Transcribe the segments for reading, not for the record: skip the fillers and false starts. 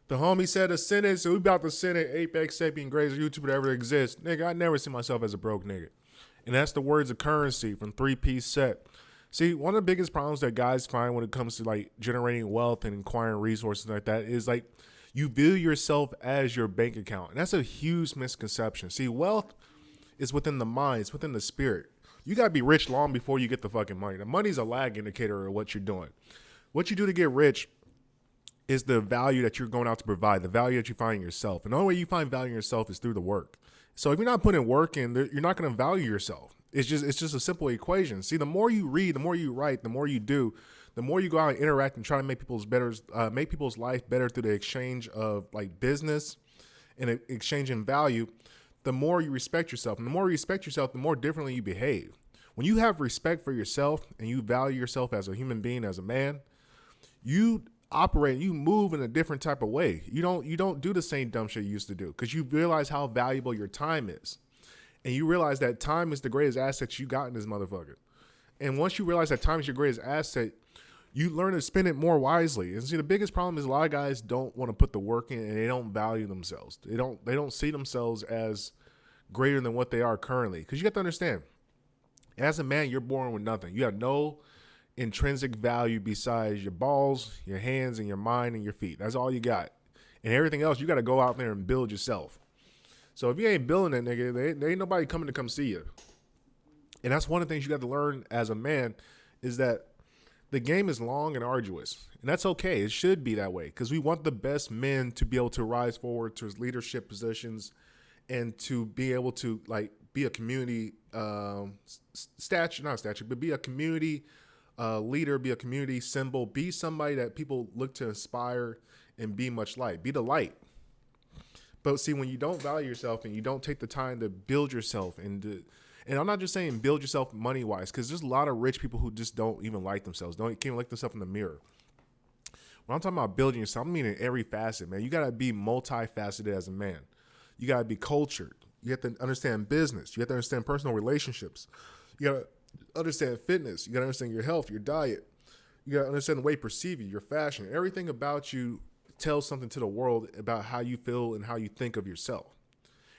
The homie said a sentence, so we about to send it Apex Sapien greatest YouTuber to ever exist. Nigga, I never see myself as a broke nigga. And that's the words of currency from 3-Piece Set. See, one of the biggest problems that guys find when it comes to like generating wealth and acquiring resources like that is like you view yourself as your bank account. And that's a huge misconception. See, wealth is within the mind, it's within the spirit. You gotta be rich long before you get the fucking money. The money's a lag indicator of what you're doing. What you do to get rich is the value that you're going out to provide, the value that you find in yourself. And the only way you find value in yourself is through the work. So if you're not putting work in, you're not going to value yourself. It's just a simple equation. See, the more you read, the more you write, the more you do, the more you go out and interact and try to make people's life better through the exchange of like business and exchange in value, the more you respect yourself. And the more you respect yourself, the more differently you behave. When you have respect for yourself and you value yourself as a human being, as a man, you operate, you move in a different type of way. You don't do the same dumb shit you used to do because you realize how valuable your time is. And you realize that time is the greatest asset you got in this motherfucker. And once you realize that time is your greatest asset, you learn to spend it more wisely. And see, the biggest problem is a lot of guys don't want to put the work in and they don't value themselves. They don't see themselves as greater than what they are currently. Because you have to understand, as a man, you're born with nothing. You have no intrinsic value besides your balls, your hands, and your mind and your feet. That's all you got. And everything else, you got to go out there and build yourself. So if you ain't building that, nigga, there ain't nobody coming to come see you. And that's one of the things you got to learn as a man is that the game is long and arduous. And that's okay. It should be that way because we want the best men to be able to rise forward to leadership positions and to be able to like be a community not statue, but be a community leader, be a community symbol, be somebody that people look to inspire and be much like. Be the light. But see, when you don't value yourself and you don't take the time to build yourself and I'm not just saying build yourself money wise, because there's a lot of rich people who just don't even like themselves, can't even like themselves in the mirror. When I'm talking about building yourself, I mean in every facet, man. You gotta be multifaceted as a man. You gotta be cultured. You have to understand business. You have to understand personal relationships. You gotta understand fitness. You gotta understand your health, your diet. You gotta understand the way they perceive you, your fashion. Everything about you tells something to the world about how you feel and how you think of yourself.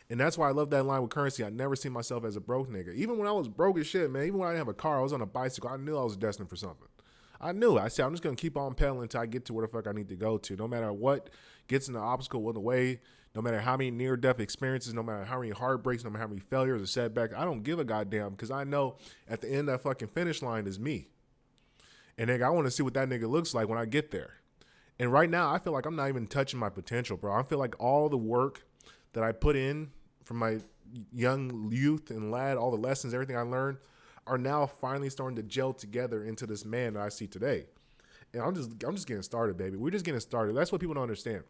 And that's why I love that line with currency. I never see myself as a broke nigga. Even when I was broke as shit, man, even when I didn't have a car, I was on a bicycle, I knew I was destined for something. I knew it. I said, I'm just going to keep on pedaling until I get to where the fuck I need to go to. No matter what gets in the obstacle in the way, no matter how many near-death experiences, no matter how many heartbreaks, no matter how many failures or setbacks, I don't give a goddamn because I know at the end of that fucking finish line is me. And nigga, I want to see what that nigga looks like when I get there. And right now, I feel like I'm not even touching my potential, bro. I feel like all the work that I put in from my young youth and lad, all the lessons, everything I learned, are now finally starting to gel together into this man that I see today. And I'm just getting started, baby. We're just getting started. That's what people don't understand.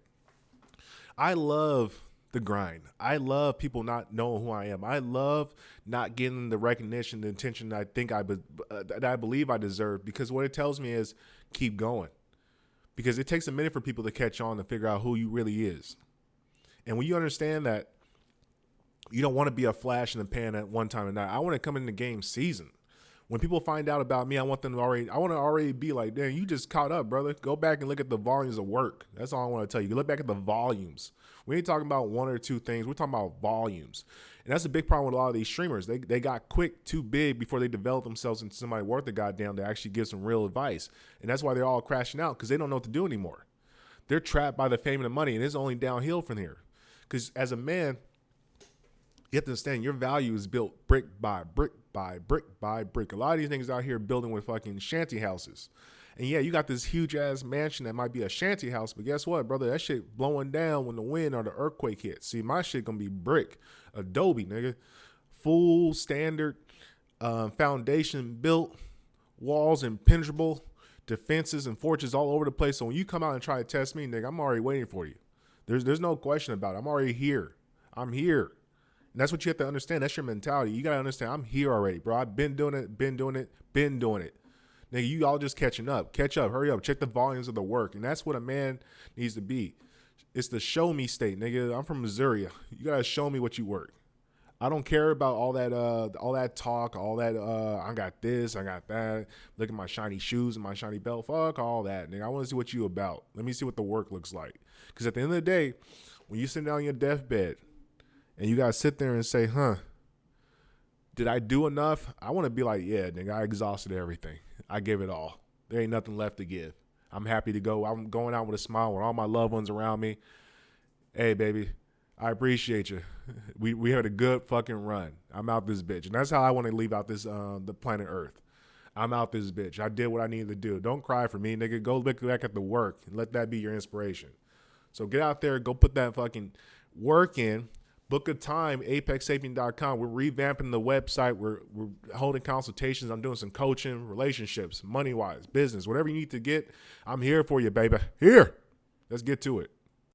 I love the grind. I love people not knowing who I am. I love not getting the recognition, the attention that I believe I deserve, because what it tells me is keep going. Because it takes a minute for people to catch on to figure out who you really is. And when you understand that you don't want to be a flash in the pan at one time and night, I want to come in the game seasoned. When people find out about me, I want to already be like, damn, you just caught up, brother. Go back and look at the volumes of work. That's all I want to tell you. Look back at the volumes. We ain't talking about one or two things. We're talking about volumes. And that's a big problem with a lot of these streamers. They got quick, too big before they develop themselves into somebody worth the goddamn to actually give some real advice. And that's why they're all crashing out, because they don't know what to do anymore. They're trapped by the fame and the money, and it's only downhill from here. Because as a man, you have to understand your value is built brick by brick by brick by brick. A lot of these niggas out here building with fucking shanty houses. And yeah, you got this huge ass mansion that might be a shanty house, but guess what, brother? That shit blowing down when the wind or the earthquake hits. See, my shit gonna be brick, Adobe, nigga. Full standard foundation built, walls impenetrable, defenses and fortress all over the place. So when you come out and try to test me, nigga, I'm already waiting for you. There's no question about it. I'm already here. I'm here. And that's what you have to understand. That's your mentality. You got to understand, I'm here already, bro. I've been doing it. Nigga, you all just catching up. Catch up. Hurry up. Check the volumes of the work. And that's what a man needs to be. It's the show me state, nigga. I'm from Missouri. You got to show me what you work. I don't care about all that talk, all that I got this, I got that. Look at my shiny shoes and my shiny belt. Fuck all that, nigga. I want to see what you about. Let me see what the work looks like. Because at the end of the day, when you sit down on your deathbed and you gotta sit there and say, did I do enough? I want to be like, yeah, nigga, I exhausted everything. I gave it all. There ain't nothing left to give. I'm happy to go. I'm going out with a smile with all my loved ones around me. Hey, baby, I appreciate you. We had a good fucking run. I'm out this bitch. And that's how I want to leave out this the planet Earth. I'm out this bitch. I did what I needed to do. Don't cry for me, nigga. Go look back at the work and let that be your inspiration. So get out there, go put that fucking work in. Book a time, apexsapien.com. We're revamping the website. We're holding consultations. I'm doing some coaching, relationships, money-wise, business, whatever you need to get. I'm here for you, baby. Here. Let's get to it.